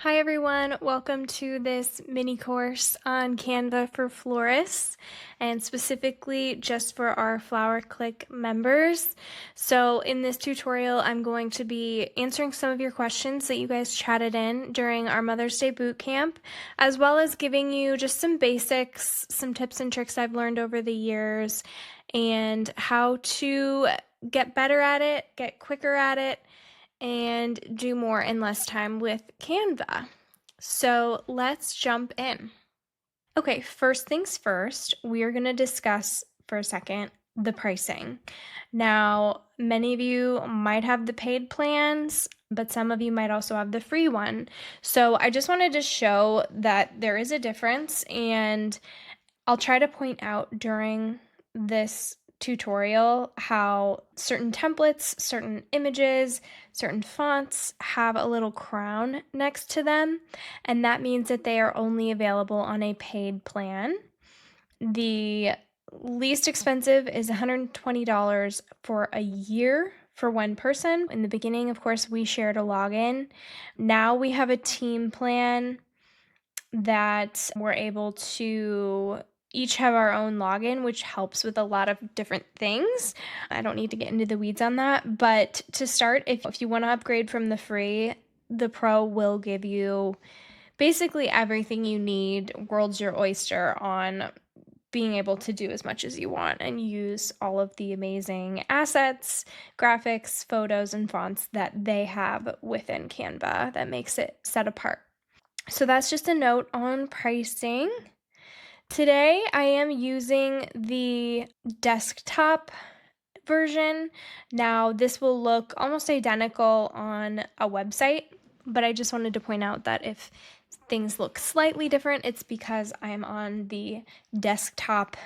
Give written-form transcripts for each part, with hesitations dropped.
Hi everyone, welcome to this mini course on Canva for florists and specifically just for our Flower Clique members. So in this tutorial, I'm going to be answering some of your questions that you guys chatted in during our Mother's Day boot camp, as well as giving you just some basics, some tips and tricks I've learned over the years, and how to get better at it, get quicker at it, and do more in less time with Canva. So let's jump in. Okay, first things first, we are going to discuss for a second the pricing. Now, many of you might have the paid plans, but some of you might also have the free one. So I just wanted to show that there is a difference, and I'll try to point out during this tutorial how certain templates, certain images, certain fonts have a little crown next to them, and that means that they are only available on a paid plan. The least expensive is $120 for a year for one person. In the beginning, of course, we shared a login. Now we have a team plan that we're able to each have our own login, which helps with a lot of different things. I don't need to get into the weeds on that, but to start, if you want to upgrade from the free, the pro will give you basically everything you need. World's your oyster on being able to do as much as you want and use all of the amazing assets, graphics, photos, and fonts that they have within Canva that makes it set apart. So that's just a note on pricing. Today I am using the desktop version. Now this will look almost identical on a website, but I just wanted to point out that if things look slightly different, it's because I'm on the desktop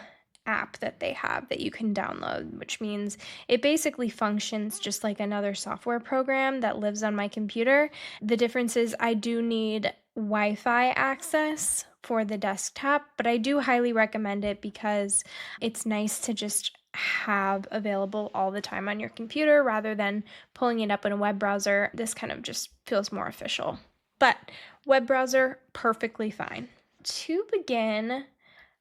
app that they have that you can download, which means it basically functions just like another software program that lives on my computer. The difference is I do need Wi-Fi access for the desktop, but I do highly recommend it because it's nice to just have available all the time on your computer rather than pulling it up in a web browser. This kind of just feels more official. But web browser, perfectly fine. To begin,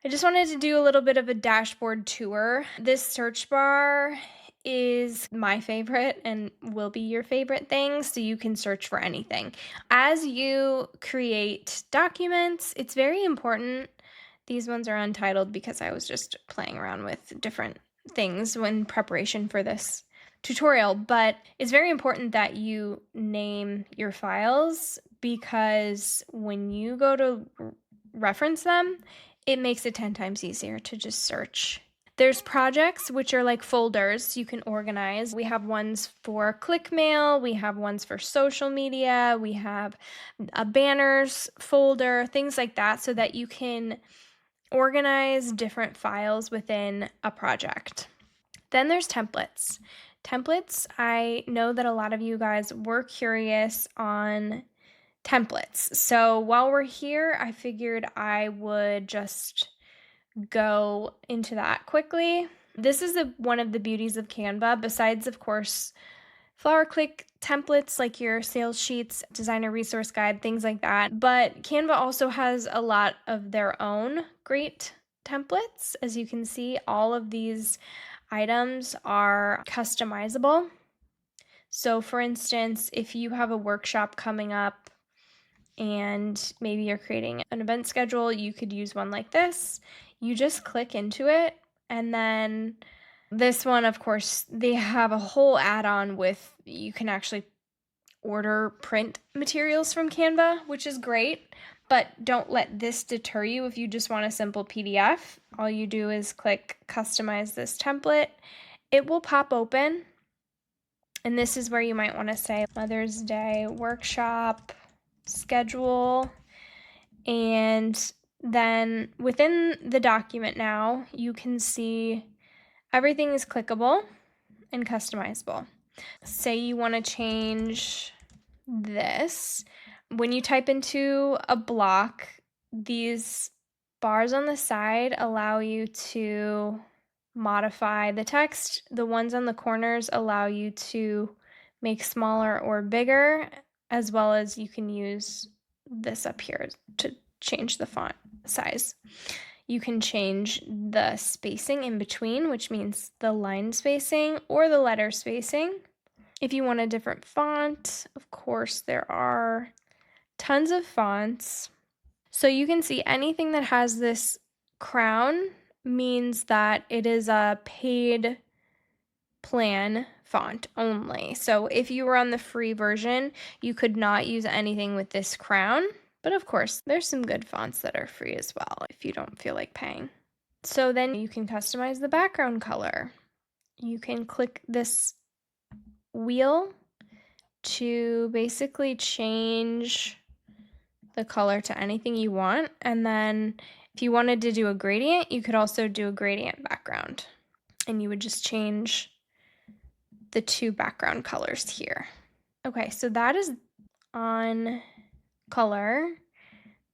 I just wanted to do a little bit of a dashboard tour. This search bar is my favorite and will be your favorite thing, so you can search for anything. As you create documents, it's very important. These ones are untitled because I was just playing around with different things in preparation for this tutorial, but it's very important that you name your files because when you go to reference them, it makes it 10 times easier to just search. There's projects, which are like folders you can organize. We have ones for click mail, we have ones for social media, we have a banners folder, things like that, so that you can organize different files within a project. Then there's templates. Templates, I know that a lot of you guys were curious on templates. So while we're here, I figured I would just go into that quickly. This is one of the beauties of Canva, besides, of course, Flower Clique templates like your sales sheets, designer resource guide, things like that. But Canva also has a lot of their own great templates. As you can see, all of these items are customizable. So for instance, if you have a workshop coming up and maybe you're creating an event schedule, you could use one like this. You just click into it, and then this one, of course, they have a whole add-on with you can actually order print materials from Canva, which is great, but don't let this deter you if you just want a simple PDF. All you do is click customize this template. It will pop open, and this is where you might want to say Mother's Day workshop schedule, and then within the document now you can see everything is clickable and customizable. Say you want to change this. When you type into a block, these bars on the side allow you to modify the text. The ones on the corners allow you to make smaller or bigger, as well as you can use this up here to change the font size. You can change the spacing in between, which means the line spacing or the letter spacing. If you want a different font, of course, there are tons of fonts. So you can see anything that has this crown means that it is a paid plan font only. So if you were on the free version, you could not use anything with this crown. But of course, there's some good fonts that are free as well if you don't feel like paying. So then you can customize the background color. You can click this wheel to basically change the color to anything you want. And then if you wanted to do a gradient, you could also do a gradient background. And you would just change the two background colors here. Okay, so that is on color.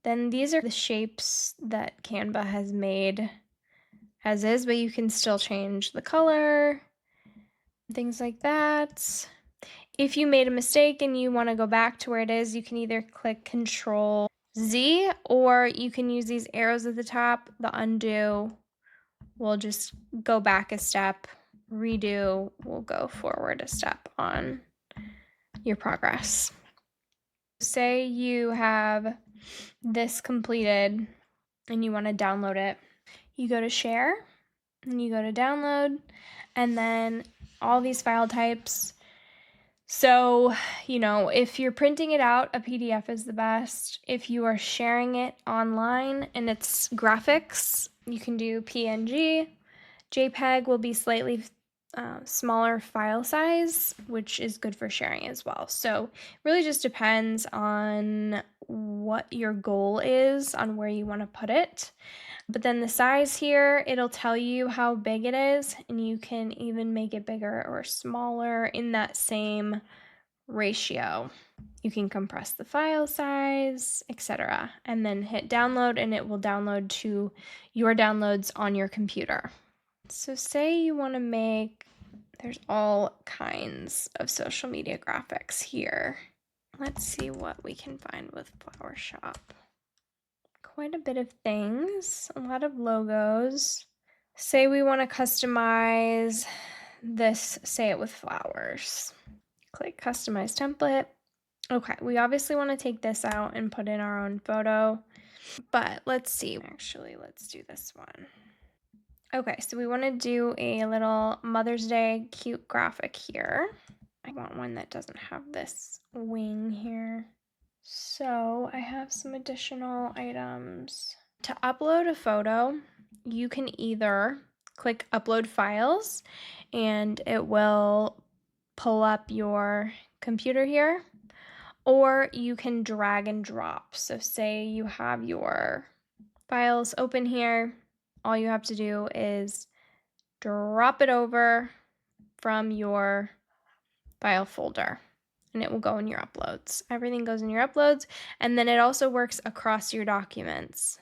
Then these are the shapes that Canva has made as is, but you can still change the color, things like that. If you made a mistake and you want to go back to where it is, you can either click Control Z, or you can use these arrows at the top. The undo will just go back a step, redo will go forward a step on your progress. Say you have this completed and you want to download it. You go to Share and you go to Download, and then all these file types. So, if you're printing it out, a PDF is the best. If you are sharing it online and it's graphics, you can do PNG. JPEG will be slightly smaller file size, which is good for sharing as well. So it really just depends on what your goal is, on where you want to put it. But then the size here, it'll tell you how big it is, and you can even make it bigger or smaller in that same ratio. You can compress the file size, etc., and then hit download, and it will download to your downloads on your computer. So say you want to make, there's all kinds of social media graphics here. Let's see what we can find with Flower Shop. Quite a bit of things, a lot of logos. Say we want to customize this, say it with flowers. Click Customize Template. Okay, we obviously want to take this out and put in our own photo, but let's see. Actually, let's do this one. Okay, so we want to do a little Mother's Day cute graphic here. I want one that doesn't have this wing here. So I have some additional items. To upload a photo, you can either click Upload Files and it will pull up your computer here, or you can drag and drop. So say you have your files open here, all you have to do is drop it over from your file folder and it will go in your uploads. Everything goes in your uploads, and then it also works across your documents.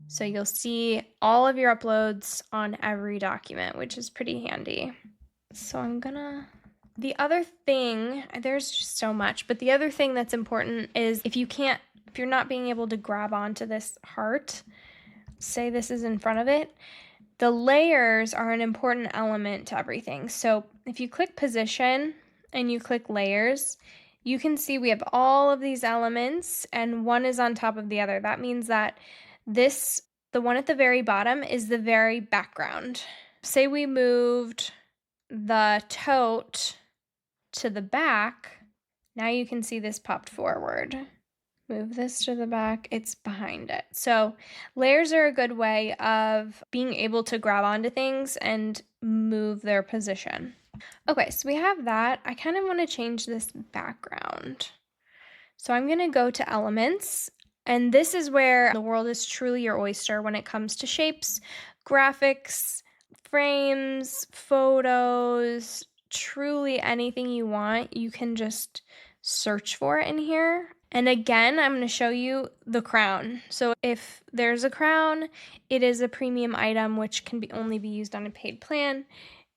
So you'll see all of your uploads on every document, which is pretty handy. So the other thing, there's just so much, but the other thing that's important is if you're not being able to grab onto this heart, say this is in front of it, the layers are an important element to everything. So if you click position and you click layers, you can see we have all of these elements and one is on top of the other. That means that the one at the very bottom is the very background. Say we moved the tote to the back, now you can see this popped forward. Move this to the back, it's behind it. So layers are a good way of being able to grab onto things and move their position. Okay, so we have that. I kind of want to change this background. So I'm going to go to Elements, and this is where the world is truly your oyster when it comes to shapes, graphics, frames, photos, truly anything you want. You can just search for it in here. And again, I'm going to show you the crown. So if there's a crown, it is a premium item which can only be used on a paid plan.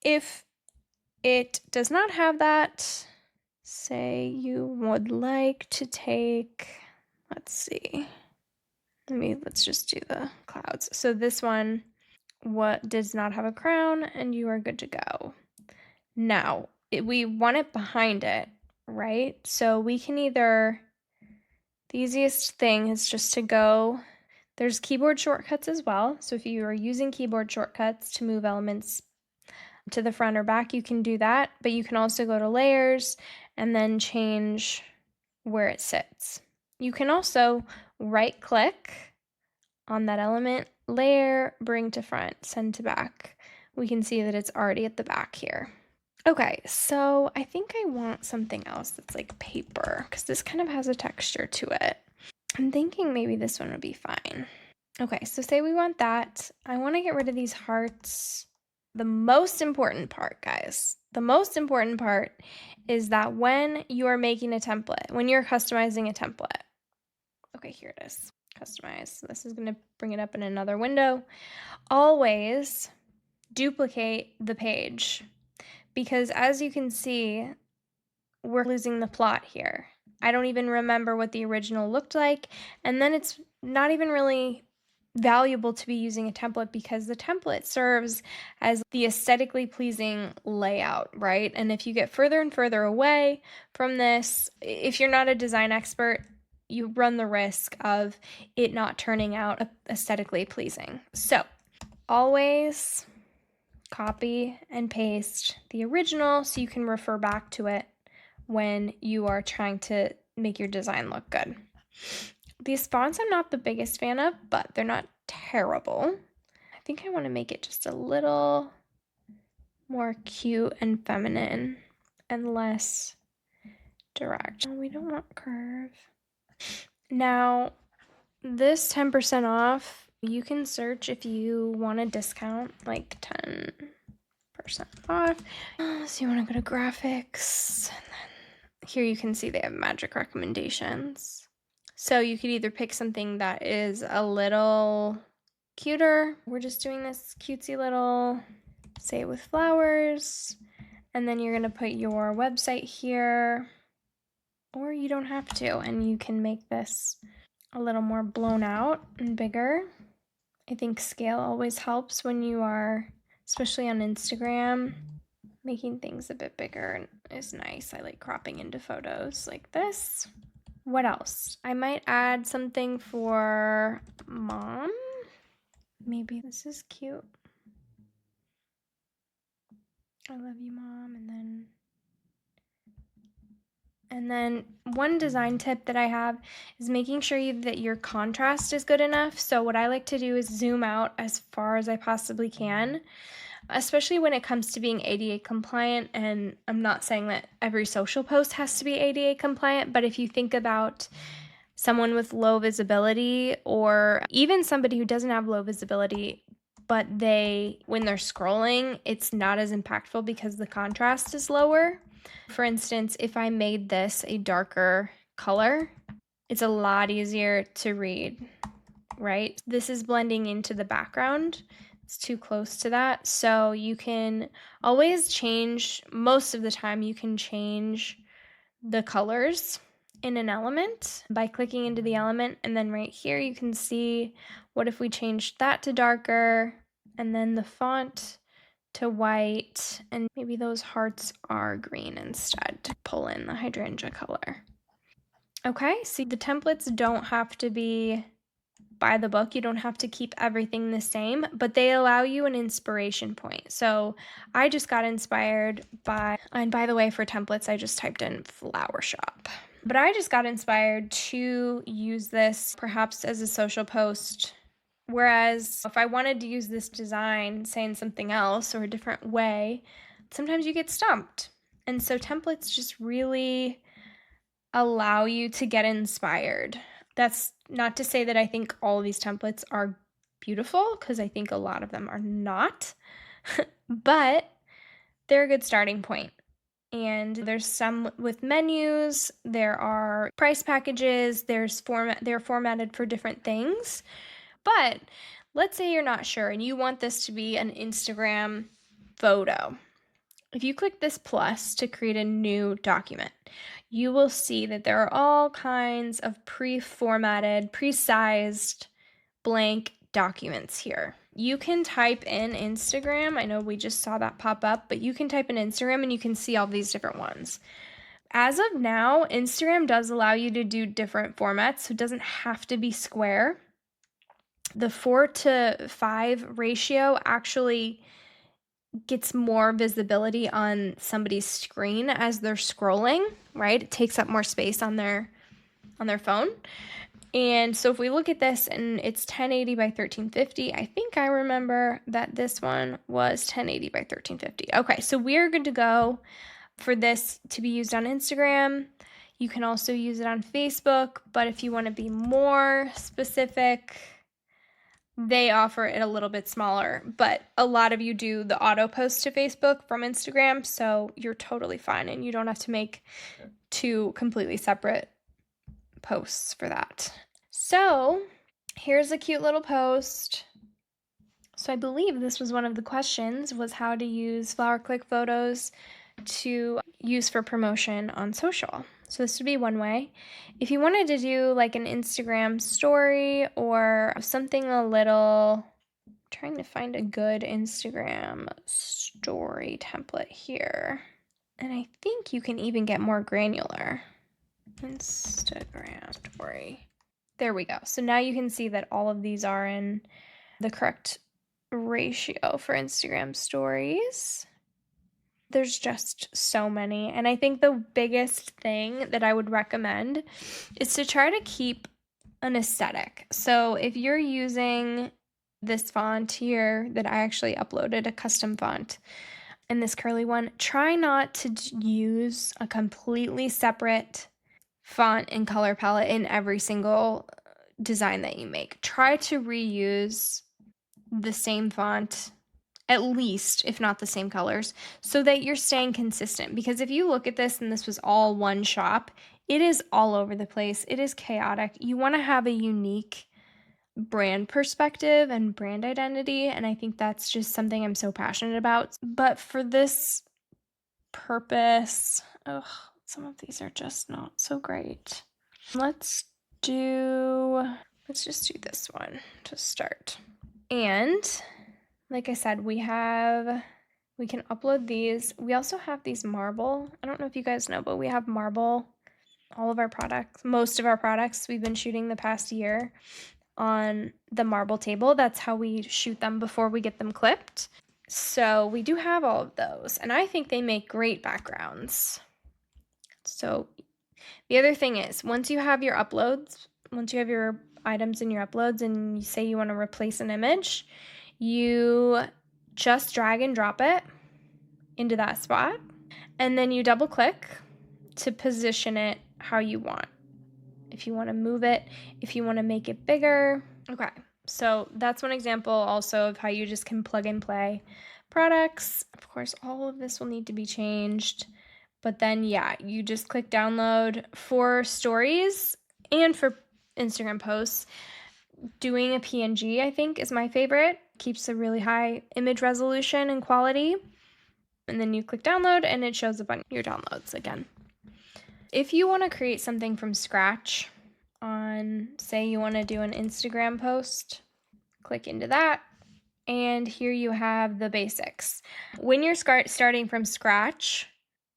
If it does not have that, say you would like to take let's see. Let's just do the clouds. So this one does not have a crown, and you are good to go. Now, we want it behind it, right? So we can either, the easiest thing is just to go, there's keyboard shortcuts as well. So if you are using keyboard shortcuts to move elements to the front or back, you can do that. But you can also go to layers and then change where it sits. You can also right click on that element, layer, bring to front, send to back. We can see that it's already at the back here. Okay, so I think I want something else that's like paper, because this kind of has a texture to it. I'm thinking maybe this one would be fine. Okay, so say we want that. I want to get rid of these hearts. The most important part, guys, the most important part is that when you are making a template, when you're customizing a template, okay, here it is, customize. So this is going to bring it up in another window. Always duplicate the page, because as you can see, we're losing the plot here. I don't even remember what the original looked like, and then it's not even really valuable to be using a template, because the template serves as the aesthetically pleasing layout, right? And if you get further and further away from this, if you're not a design expert, you run the risk of it not turning out aesthetically pleasing. So always copy and paste the original so you can refer back to it when you are trying to make your design look good. These fonts I'm not the biggest fan of, but they're not terrible. I think I want to make it just a little more cute and feminine and less direct. We don't want curve. Now, this 10% off, you can search if you want a discount, like 10% off. So you want to go to graphics, and then here you can see they have magic recommendations. So you could either pick something that is a little cuter. We're just doing this cutesy little, say with flowers, and then you're gonna put your website here, or you don't have to, and you can make this a little more blown out and bigger. I think scale always helps when you are, especially on Instagram, making things a bit bigger is nice. I like cropping into photos like this. What else? I might add something for mom. Maybe this is cute. I love you, mom. And then one design tip that I have is making sure that your contrast is good enough. So what I like to do is zoom out as far as I possibly can, especially when it comes to being ADA compliant. And I'm not saying that every social post has to be ADA compliant, but if you think about someone with low visibility, or even somebody who doesn't have low visibility, but when they're scrolling, it's not as impactful because the contrast is lower. For instance, if I made this a darker color, it's a lot easier to read, right? This is blending into the background. It's too close to that. So you can always change, most of the time you can change the colors in an element by clicking into the element, and then right here you can see, what if we changed that to darker, and then the font to white, and maybe those hearts are green instead to pull in the hydrangea color. Okay, so the templates don't have to be by the book. You don't have to keep everything the same, but they allow you an inspiration point. So I just got inspired by, and by the way, for templates, I just typed in flower shop. But I just got inspired to use this perhaps as a social post. Whereas if I wanted to use this design saying something else or a different way, sometimes you get stumped. And so templates just really allow you to get inspired. That's not to say that I think all of these templates are beautiful, because I think a lot of them are not, but they're a good starting point. And there's some with menus, there are price packages, they're formatted for different things. But let's say you're not sure and you want this to be an Instagram photo. If you click this plus to create a new document, you will see that there are all kinds of pre-formatted, pre-sized blank documents here. You can type in Instagram. I know we just saw that pop up, but you can type in Instagram and you can see all these different ones. As of now, Instagram does allow you to do different formats, so it doesn't have to be square. The 4:5 ratio actually gets more visibility on somebody's screen as they're scrolling, right? It takes up more space on their phone. And so if we look at this and it's 1080 by 1350, I think I remember that this one was 1080 by 1350. Okay, so we're good to go for this to be used on Instagram. You can also use it on Facebook, but if you want to be more specific, they offer it a little bit smaller, but a lot of you do the auto post to Facebook from Instagram, so you're totally fine and you don't have to make two completely separate posts for that. So here's a cute little post. So I believe this was one of the questions, was how to use Flower Clique photos to use for promotion on social. So this would be one way. If you wanted to do like an Instagram story or something a little, I'm trying to find a good Instagram story template here. And I think you can even get more granular. Instagram story. There we go. So now you can see that all of these are in the correct ratio for Instagram stories. There's just so many. And I think the biggest thing that I would recommend is to try to keep an aesthetic. So if you're using this font here that I actually uploaded, a custom font, and this curly one, try not to use a completely separate font and color palette in every single design that you make. Try to reuse the same font, at least, if not the same colors, so that you're staying consistent. Because if you look at this and this was all one shop, it is all over the place. It is chaotic. You want to have a unique brand perspective and brand identity, and I think that's just something I'm so passionate about. But for this purpose, some of these are just not so great. Let's just do this one to start. And like I said, we can upload these. We also have these marble. I don't know if you guys know, but we have marble. All of our products, most of our products we've been shooting the past year on the marble table. That's how we shoot them before we get them clipped. So we do have all of those, and I think they make great backgrounds. So the other thing is, once you have your items in your uploads and you say you want to replace an image, you just drag and drop it into that spot, and then you double click to position it how you want. If you want to move it, if you want to make it bigger. Okay, so that's one example also of how you just can plug and play products. Of course, all of this will need to be changed, but then yeah, you just click download. For stories and for Instagram posts, doing a PNG, I think, is my favorite. Keeps a really high image resolution and quality. And then you click download and it shows up on your downloads again. If you want to create something from scratch say you want to do an Instagram post, click into that. And here you have the basics. When you're starting from scratch,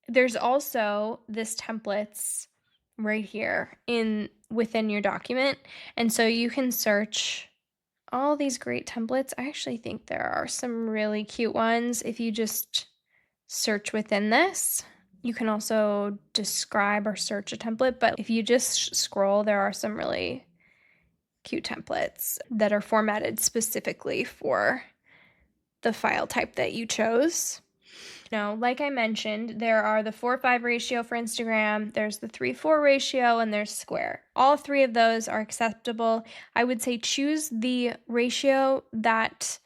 there's also this templates right here within your document. And so you can search all these great templates. I actually think there are some really cute ones if you just search within this. You can also describe or search a template, but if you just scroll, there are some really cute templates that are formatted specifically for the file type that you chose. Now, like I mentioned, there are the 4:5 ratio for Instagram, there's the 3:4 ratio, and there's square. All three of those are acceptable. I would say choose the ratio that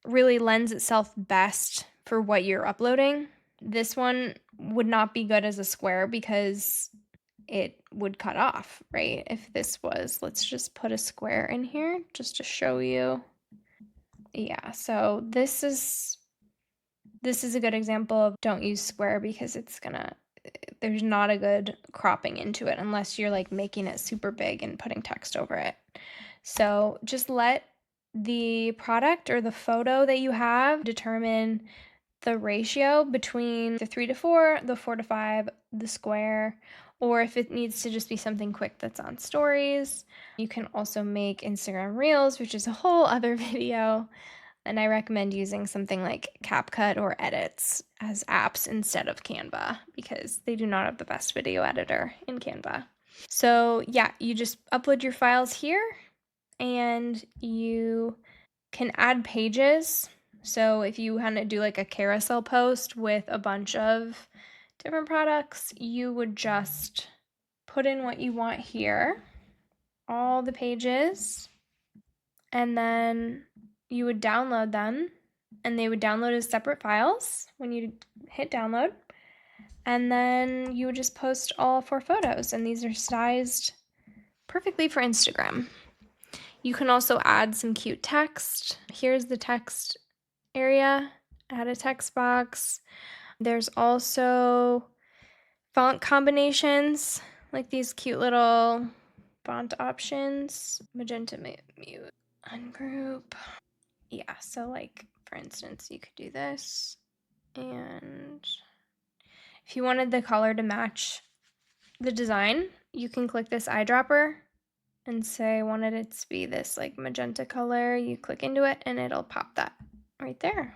really lends itself best for what you're uploading. This one would not be good as a square because it would cut off, right? If this was, let's just put a square in here just to show you. Yeah, so this is a good example of don't use square because it's gonna there's not a good cropping into it unless you're like making it super big and putting text over it. So just let the product or the photo that you have determine the ratio between the 3:4, the 4:5, the square, or if it needs to just be something quick that's on stories. You can also make Instagram Reels, which is a whole other video. And I recommend using something like CapCut or Edits as apps instead of Canva because they do not have the best video editor in Canva. So yeah, you just upload your files here and you can add pages. So if you want to do like a carousel post with a bunch of different products, you would just put in what you want here, all the pages, and then you would download them, and they would download as separate files when you hit download. And then you would just post all 4 photos, and these are sized perfectly for Instagram. You can also add some cute text. Here's the text area. Add a text box. There's also font combinations, like these cute little font options. Magenta, mute, ungroup. Yeah, so like for instance, you could do this, and if you wanted the color to match the design, you can click this eyedropper and say I wanted it to be this like magenta color. You click into it and it'll pop that right there.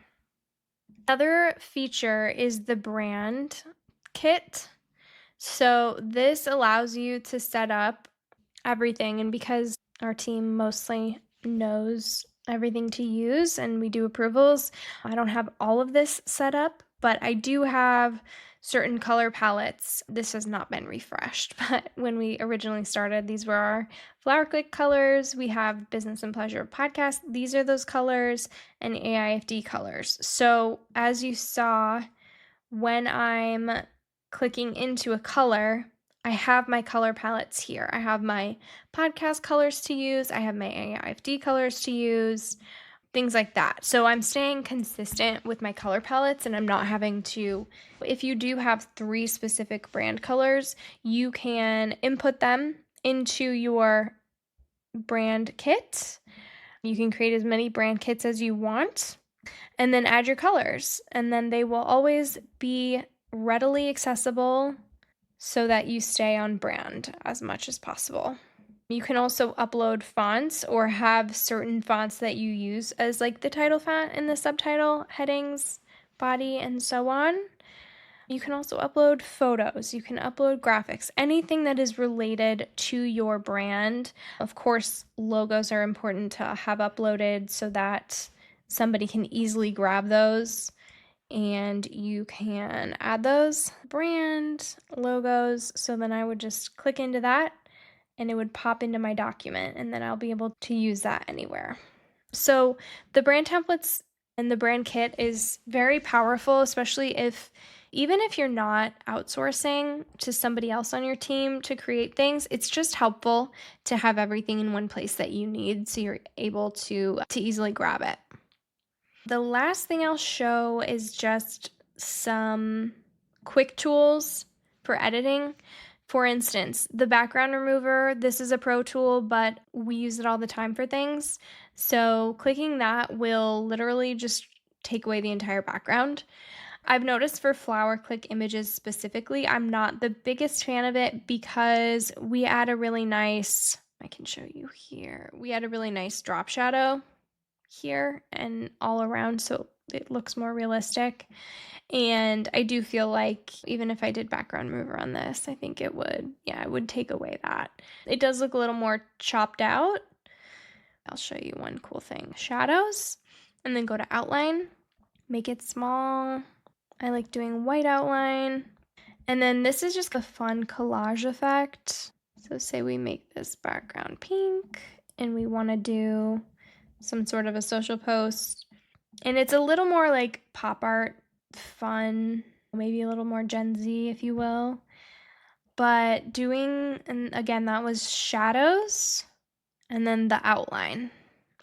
Other feature is the brand kit. So this allows you to set up everything, and because our team mostly knows everything to use and we do approvals, I don't have all of this set up, but I do have certain color palettes. This has not been refreshed, but when we originally started, these were our Flower Clique colors. We have Business and Pleasure podcast. These are those colors, and AIFD colors. So as you saw, when I'm clicking into a color, I have my color palettes here. I have my podcast colors to use. I have my AIFD colors to use, things like that. So I'm staying consistent with my color palettes, and I'm not having to, if you do have 3 specific brand colors, you can input them into your brand kit. You can create as many brand kits as you want, and then add your colors, and then they will always be readily accessible so that you stay on brand as much as possible. You can also upload fonts or have certain fonts that you use as like the title font and the subtitle, headings, body, and so on. You can also upload photos, you can upload graphics, anything that is related to your brand. Of course, logos are important to have uploaded so that somebody can easily grab those, and you can add those brand logos. So then I would just click into that and it would pop into my document, and then I'll be able to use that anywhere. So the brand templates and the brand kit is very powerful, especially even if you're not outsourcing to somebody else on your team to create things. It's just helpful to have everything in one place that you need so you're able to easily grab it. The last thing I'll show is just some quick tools for editing. For instance, the background remover, this is a pro tool, but we use it all the time for things. So clicking that will literally just take away the entire background. I've noticed for Flower Clique images specifically, I'm not the biggest fan of it because we add a really nice, I can show you here, we add a really nice drop shadow here and all around so it looks more realistic. And I do feel like even if I did background remover on this, I think it would take away that. It does look a little more chopped out. I'll show you one cool thing. Shadows, and then go to outline, make it small. I like doing white outline. And then this is just a fun collage effect. So say we make this background pink and we want to do some sort of a social post. And it's a little more like pop art, fun, maybe a little more Gen Z, if you will. But and again, that was shadows and then the outline.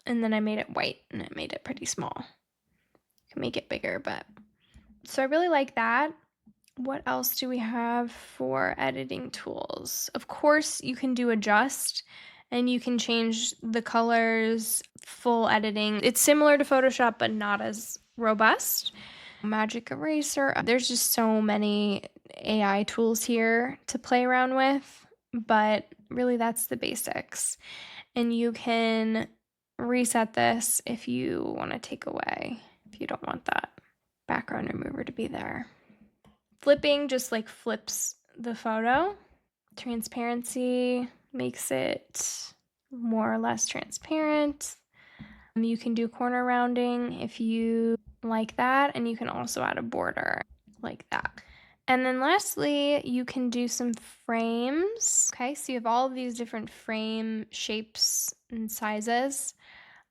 And then I made it white and it made it pretty small. You can make it bigger, but so I really like that. What else do we have for editing tools? Of course, you can do adjust and you can change the colors, full editing. It's similar to Photoshop, but not as robust. Magic eraser. There's just so many AI tools here to play around with, but really that's the basics. And you can reset this if you want to take away, if you don't want that background remover to be there. Flipping just like flips the photo. Transparency makes it more or less transparent. You can do corner rounding if you like that, and you can also add a border like that. And then lastly, you can do some frames. Okay, so you have all of these different frame shapes and sizes.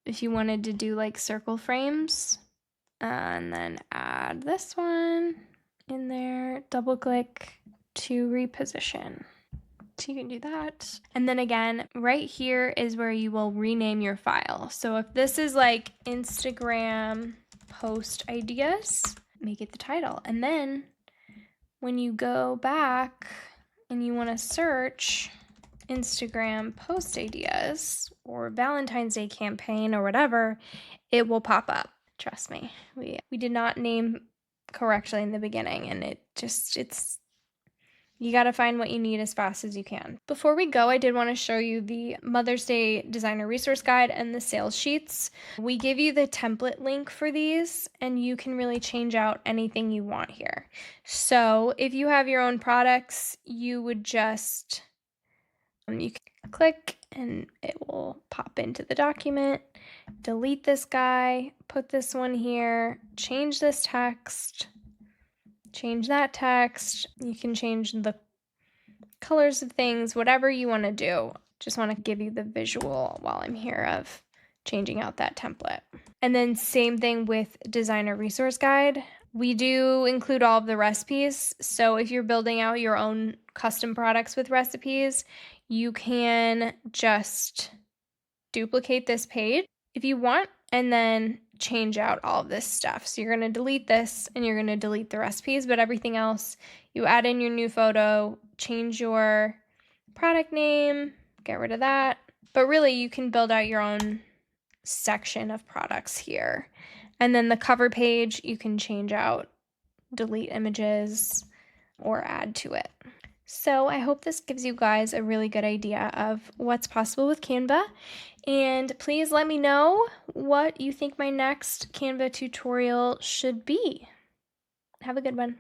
If you wanted to do like circle frames, and then add this one in there, double click to reposition. So you can do that. And then again, right here is where you will rename your file. So if this is like Instagram post ideas, make it the title. And then when you go back and you want to search Instagram post ideas or Valentine's Day campaign or whatever, it will pop up. Trust me. We did not name correctly in the beginning, and it's you got to find what you need as fast as you can. Before we go, I did want to show you the Mother's Day Designer Resource Guide and the sales sheets. We give you the template link for these, and you can really change out anything you want here. So if you have your own products, you would just, you can click and it will pop into the document. Delete this guy, put this one here, change this text, change that text. You can change the colors of things, whatever you want to do. Just want to give you the visual while I'm here of changing out that template. And then same thing with Designer Resource Guide. We do include all of the recipes. So if you're building out your own custom products with recipes, you can just duplicate this page if you want, and then change out all of this stuff. So you're going to delete this and you're going to delete the recipes, but everything else, you add in your new photo, change your product name, get rid of that. But really, you can build out your own section of products here. And then the cover page, you can change out, delete images, or add to it. So I hope this gives you guys a really good idea of what's possible with Canva. And please let me know what you think my next Canva tutorial should be. Have a good one.